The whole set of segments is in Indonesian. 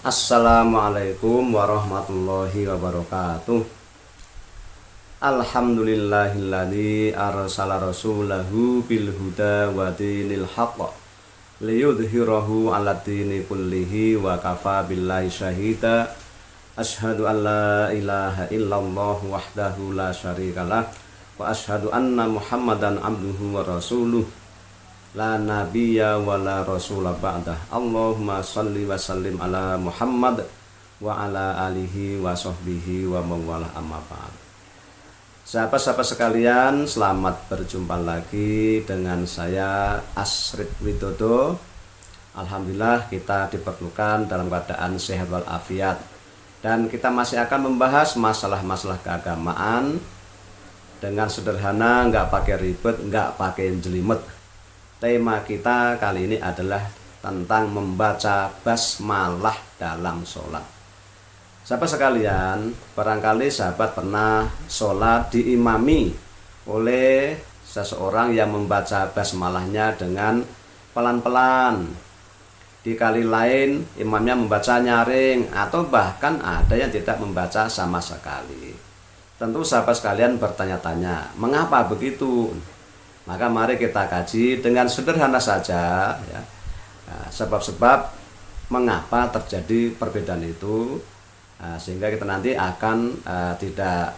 Assalamualaikum warahmatullahi wabarakatuh. Alhamdulillahilladzi arsala rasulahu bil huda wa dinil haqq liyudhhirahu 'ala dini kullihi wa kafa billahi syahida. Asyhadu an la ilaha illallah wahdahu la syarikalah wa asyhadu anna Muhammadan abduhu wa rasuluh. La nabiyya wa la rasula ba'dah. Allahumma salli wa sallim ala Muhammad wa ala alihi wa sahbihi wa mawalah amma ba'd. Sahabat-sahabat sekalian, selamat berjumpa lagi dengan saya Asrid Widodo. Alhamdulillah kita diperlukan dalam keadaan sehat walafiat, dan kita masih akan membahas masalah-masalah keagamaan dengan sederhana, nggak pakai ribet, nggak pakai jelimet. Tema kita kali ini adalah tentang membaca basmalah dalam sholat. Sahabat sekalian, barangkali sahabat pernah sholat diimami oleh seseorang yang membaca basmalahnya dengan pelan-pelan. Di kali lain imamnya membaca nyaring, atau bahkan ada yang tidak membaca sama sekali. Tentu sahabat sekalian bertanya-tanya, mengapa begitu? Maka mari kita kaji dengan sederhana saja ya, sebab-sebab mengapa terjadi perbedaan itu, sehingga kita nanti akan tidak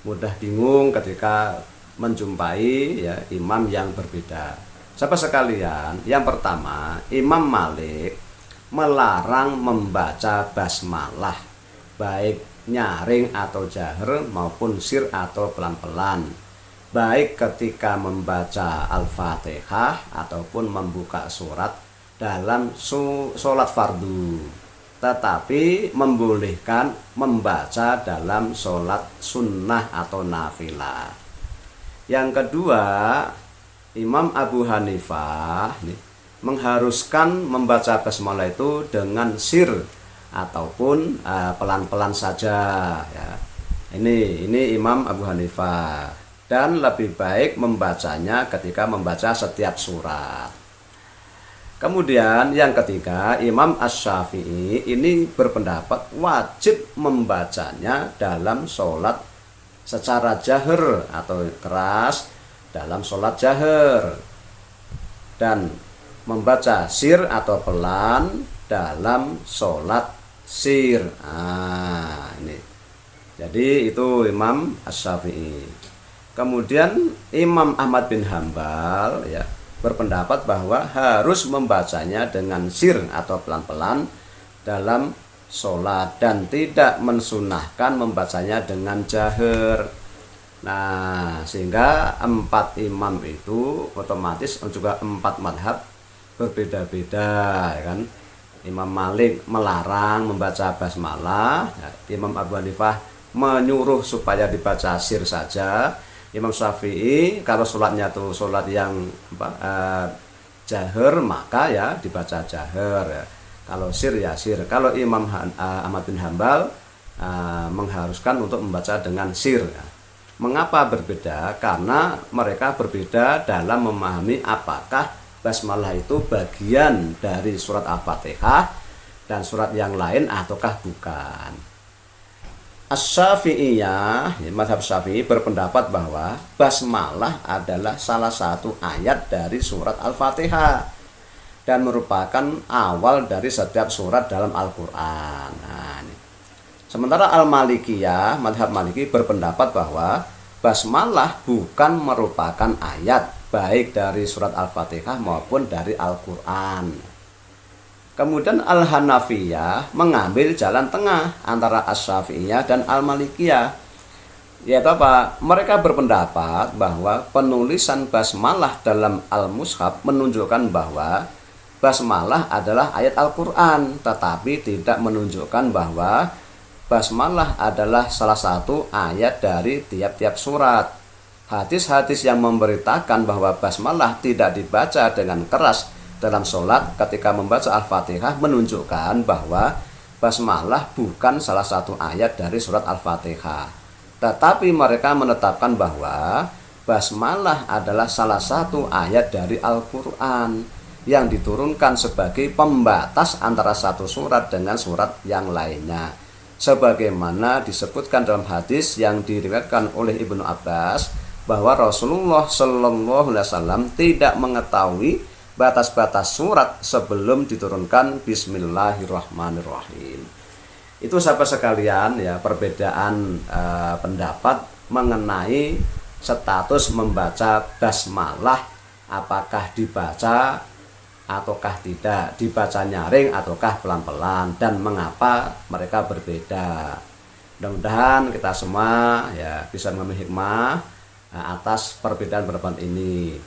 mudah bingung ketika menjumpai ya, imam yang berbeda. Sahabat sekalian, yang pertama, Imam Malik melarang membaca basmalah baik nyaring atau jahar maupun sir atau pelan-pelan, baik ketika membaca Al-Fatihah ataupun membuka surat dalam sholat fardu, tetapi membolehkan membaca dalam sholat sunnah atau nafilah. Yang kedua, Imam Abu Hanifah mengharuskan membaca basmalah itu dengan sir ataupun pelan-pelan saja ya. Ini Imam Abu Hanifah, dan lebih baik membacanya ketika membaca setiap surat. Kemudian yang ketiga, Imam Asy-Syafi'i ini berpendapat wajib membacanya dalam sholat secara jahar atau keras dalam sholat jahar, dan membaca sir atau pelan dalam sholat sir. Ini. Jadi itu Imam Asy-Syafi'i. Kemudian Imam Ahmad bin Hambal ya berpendapat bahwa harus membacanya dengan sir atau pelan-pelan dalam sholat, dan tidak mensunahkan membacanya dengan jahar. Nah, sehingga empat imam itu otomatis juga empat madhab berbeda-beda ya kan. Imam Malik melarang membaca basmalah ya. Imam Abu Hanifah menyuruh supaya dibaca sir saja. Imam Syafi'i kalau sholatnya tuh sholat yang jahar, maka ya dibaca jahar ya. Kalau sir ya sir. Kalau Imam Ahmad bin Hambal mengharuskan untuk membaca dengan sir ya. Mengapa berbeda? Karena mereka berbeda dalam memahami apakah basmalah itu bagian dari surat Al-Fatihah dan surat yang lain ataukah bukan. Asy-Syafi'iyah, mazhab Syafi'i berpendapat bahwa basmalah adalah salah satu ayat dari surat Al-Fatihah dan merupakan awal dari setiap surat dalam Al-Qur'an. Sementara Al-Malikiyah, mazhab Maliki berpendapat bahwa basmalah bukan merupakan ayat baik dari surat Al-Fatihah maupun dari Al-Qur'an. Kemudian Al-Hanafiyah mengambil jalan tengah antara Asy-Syafi'iyah dan Al-Malikiyah. Yaitu apa? Mereka berpendapat bahwa penulisan basmalah dalam Al-Mushaf menunjukkan bahwa basmalah adalah ayat Al-Qur'an, tetapi tidak menunjukkan bahwa basmalah adalah salah satu ayat dari tiap-tiap surat. Hadis-hadis yang memberitakan bahwa basmalah tidak dibaca dengan keras dalam sholat ketika membaca Al-Fatihah menunjukkan bahwa basmalah bukan salah satu ayat dari surat Al-Fatihah. Tetapi mereka menetapkan bahwa basmalah adalah salah satu ayat dari Al-Quran. yang diturunkan sebagai pembatas antara satu surat dengan surat yang lainnya. Sebagaimana disebutkan dalam hadis yang diriwayatkan oleh Ibnu Abbas bahwa Rasulullah Shallallahu Alaihi Wasallam tidak mengetahui batas-batas surat sebelum diturunkan Bismillahirrahmanirrahim. Itu sahabat sekalian ya, perbedaan pendapat mengenai status membaca basmalah, apakah dibaca ataukah tidak, dibaca nyaring ataukah pelan-pelan, dan mengapa mereka berbeda. Mudah-mudahan kita semua ya bisa mengambil hikmah atas perbedaan pendapat ini.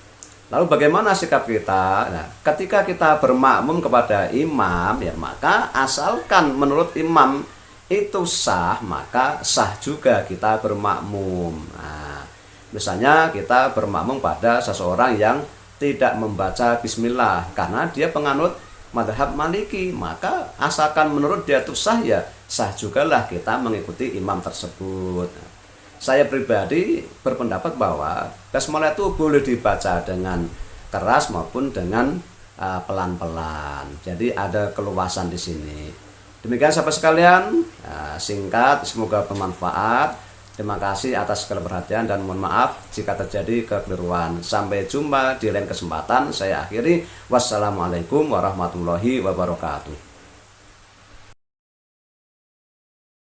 Lalu bagaimana sikap kita? Nah, ketika kita bermakmum kepada imam ya, maka asalkan menurut imam itu sah, maka sah juga kita bermakmum. Nah, misalnya kita bermakmum pada seseorang yang tidak membaca bismillah karena dia penganut mazhab Maliki, maka asalkan menurut dia itu sah ya sah jugalah kita mengikuti imam tersebut. Saya pribadi berpendapat bahwa basmalah itu boleh dibaca dengan keras maupun dengan pelan-pelan. Jadi ada keluasan di sini. Demikian sahabat sekalian, singkat, semoga bermanfaat. Terima kasih atas segala perhatian dan mohon maaf jika terjadi kekeliruan. Sampai jumpa di lain kesempatan. Saya akhiri. Wassalamualaikum warahmatullahi wabarakatuh.